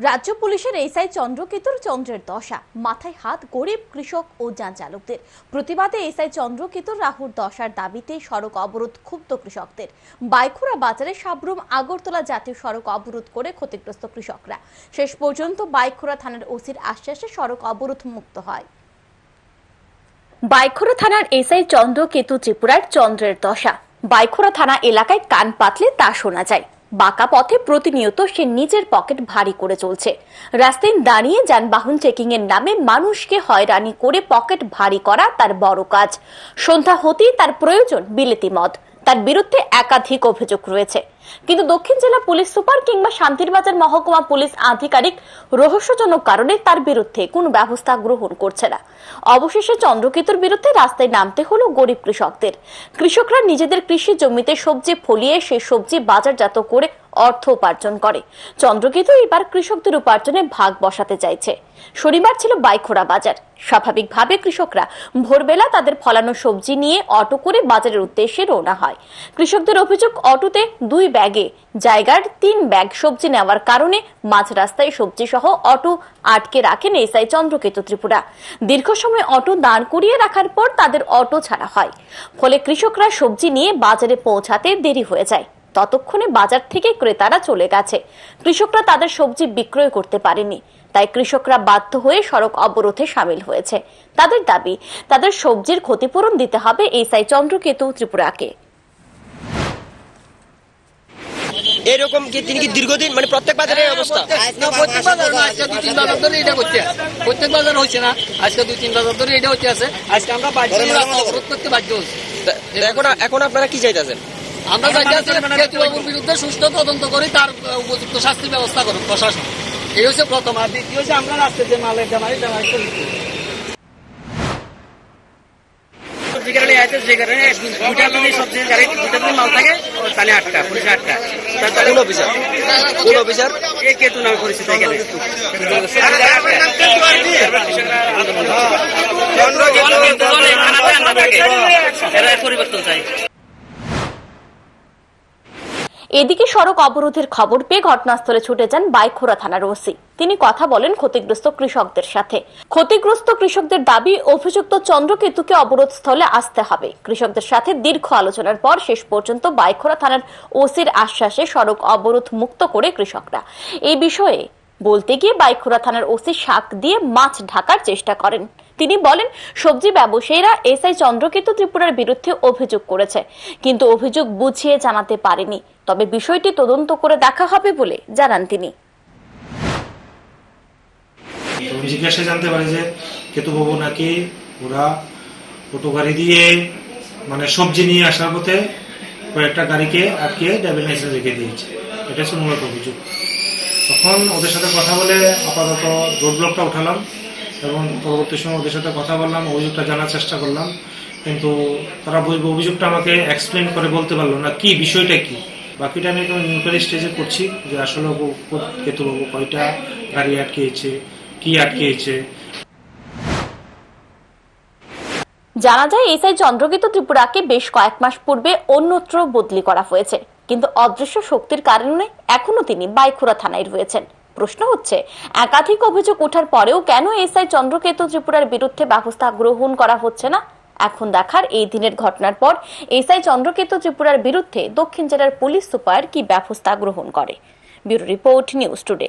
রাজ্য পুলিশের এসআই চন্দ্রকেতুর চন্দ্রের দশা, মাথায় হাত গরিব কৃষক ও যান চালকদের। প্রতিবাদে এসআই চন্দ্রকেতুর রাহুর দশার দাবিতে সড়ক অবরোধ ক্ষুব্ধ কৃষকদের। বাইখুড়া বাজারে সাবরুম আগরতলা জাতীয় সড়ক অবরোধ করে ক্ষতিগ্রস্ত কৃষকরা। শেষ পর্যন্ত বাইখুড়া থানার ওসির আশ্বাসে সড়ক অবরোধ মুক্ত হয়। বাইখুড়া থানার এসআই চন্দ্রকেতু ত্রিপুরার চন্দ্রের দশা। বাইখুড়া থানা এলাকায় কান পাতলে তা শোনা যায়। বাঁকা পথে প্রতিনিয়ত সে নিজের পকেট ভারী করে চলছে। রাস্তায় দাঁড়িয়ে যানবাহন চেকিং এর নামে মানুষকে হয়রানি করে পকেট ভারী করা তার বড় কাজ। সন্ধ্যা হতেই তার প্রয়োজন বিলেতি মদ। তার বিরুদ্ধে একাধিক অভিযোগ রয়েছে, কিন্তু দক্ষিণ জেলা পুলিশ সুপার কিংবা শান্তিরবাজার মহকুমা পুলিশ আধিকারিক রহস্যজনক কারণে তার বিরুদ্ধে কোনো ব্যবস্থা গ্রহণ করছে না। অবশেষে চন্দ্রকেতুর বিরুদ্ধে রাস্তায় নামতে হলো গরিব কৃষকদের। কৃষকরা নিজেদের কৃষি জমিতে সবজি ফলিয়ে সেই সবজি বাজারজাত করে অর্থ উপার্জন করে। চন্দ্রকেতু এবার কৃষকদের উপার্জনে ভাগ বসাতে চাইছে। শনিবার ছিল বাইখুড়া বাজার। স্বাভাবিকভাবে কৃষকরা ভোরবেলা তাদের ফলানো সবজি নিয়ে অটো করে বাজারের উদ্দেশ্যে রওনা হয়। কৃষকদের অভিযোগ, অটোতে 2 ব্যাগে জায়গার 3 ব্যাগ সবজি নেওয়ার কারণে মাঝ রাস্তায় সবজি সহ অটো আটকে রাখেন এসআই চন্দ্রকেতু ত্রিপুরা। দীর্ঘ সময় অটো দাঁড় করিয়ে রাখার পর তাদের অটো ছাড়া হয়। ফলে কৃষকরা সবজি নিয়ে বাজারে পৌঁছাতে দেরি হয়ে যায়। ততক্ষণে বাজার থেকে ক্রেতারা চলে গেছে। কৃষকরা তাদের সবজি বিক্রয় করতে পারেনি। তাই কৃষকরা বাধ্য হয়ে সড়ক অবরোধে সামিল হয়েছে। তাদের দাবি, তাদের সবজির ক্ষতিপূরণ দিতে হবে এসআই চন্দ্রকেতু ত্রিপুরাকে। এরকম কি তিনি কি দীর্ঘদিন মানে প্রত্যেক বাজারে অবস্থা? প্রত্যেক বাজার না, আজকে 2-3 বাজার ধরে এটা করতে আছে। প্রত্যেক বাজার হচ্ছে না, আজকে 2-3 বাজার ধরে এটা হচ্ছে আছে। আজকে আমরা বাড়িতে রাস্তা অবরোধ করতে বাধ্য হচ্ছি। এখন আপনারা কি চাইতেছেন? আমরা চাইতেছি কেতুবাবুর বিরুদ্ধে সুষ্ঠু তদন্ত করে তার উপযুক্ত শাস্তির ব্যবস্থা করুন প্রশাসন। এই হচ্ছে প্রথম। আর দ্বিতীয় হচ্ছে আমরা রাস্তায় যে মালের জামাই মাল থাকে তাহলে 8টা পুলিশ 8টা কোন অফিসার এই কেতু নামে পরিচিত এখানে পরিবর্তন চাই। এদিকে সড়ক অবরোধের খবর পেয়ে ঘটনাস্থলে ছুটে যান বাইখুড়া থানার ওসি। তিনি কথা বলেন ক্ষতিগ্রস্ত কৃষকদের সাথে। ক্ষতিগ্রস্ত কৃষকদের দাবি, অভিযুক্ত চন্দ্রকেতুকে অবরোধ স্থলে আসতে হবে। কৃষকদের সাথে দীর্ঘ আলোচনার পর শেষ পর্যন্ত বাইখুড়া থানার ওসির আশ্বাসে সড়ক অবরোধ মুক্ত করে কৃষকরা। এই বিষয়ে বলতে গিয়ে বাইখুড়া থানার ওসি শাক দিয়ে মাছ ঢাকার চেষ্টা করেন। তিনি বলেন, সবজি ব্যবসায়ীরা এসআই চন্দ্রকেতু ত্রিপুরার বিরুদ্ধে অভিযোগ করেছে, কিন্তু অভিযোগ বুঝিয়ে জানাতে পারেনি। তবে বিষয়টি তদন্ত করে দেখা হবে বলে জানান তিনি। জিজ্ঞাসা জানতে পারে যে কেতুবাবু নাকি ওরা অটো গাড়ি দিয়ে মানে সবজি নিয়ে আসার পথে কয়েকটা গাড়িকে আটকে ড্রাইভিং লাইসেন্স রেখে দিয়েছে। এটা হচ্ছে মূলত অভিযোগ। তখন ওদের সাথে কথা বলে আপাতত রোড ব্লকটা উঠালাম এবং পরবর্তী সময় ওদের সাথে কথা বললাম, অভিযোগটা জানার চেষ্টা করলাম, কিন্তু তারা অভিযোগটা আমাকে এক্সপ্লেন করে বলতে পারলো না কি বিষয়টা কি। বাকিটা আমি এখন ইনকোয়ারি স্টেজে করছি যে আসলে কেতুবাবু কয়টা গাড়ি আটকেছে, কি আটকেছে। জানা যায়, এসআই চন্দ্রকেতু ত্রিপুরাকে বেশ কয়েক মাস পূর্বে অন্যত্র বদলি করা হয়েছে, কিন্তু অদৃশ্য শক্তির কারণে এখনো তিনি বাইখুড়া থানায় রয়েছেন। প্রশ্ন হচ্ছে, একাধিক অভিযোগ ওঠার পরেও কেন এসআই চন্দ্রকেতু ত্রিপুরার বিরুদ্ধে ব্যবস্থা গ্রহণ করা হচ্ছে না? এখন দেখার এই দিনের ঘটনার পর এসআই চন্দ্রকেতু ত্রিপুরার বিরুদ্ধে দক্ষিণ জেলার পুলিশ সুপার কি ব্যবস্থা গ্রহণ করে। Bureau report, news today.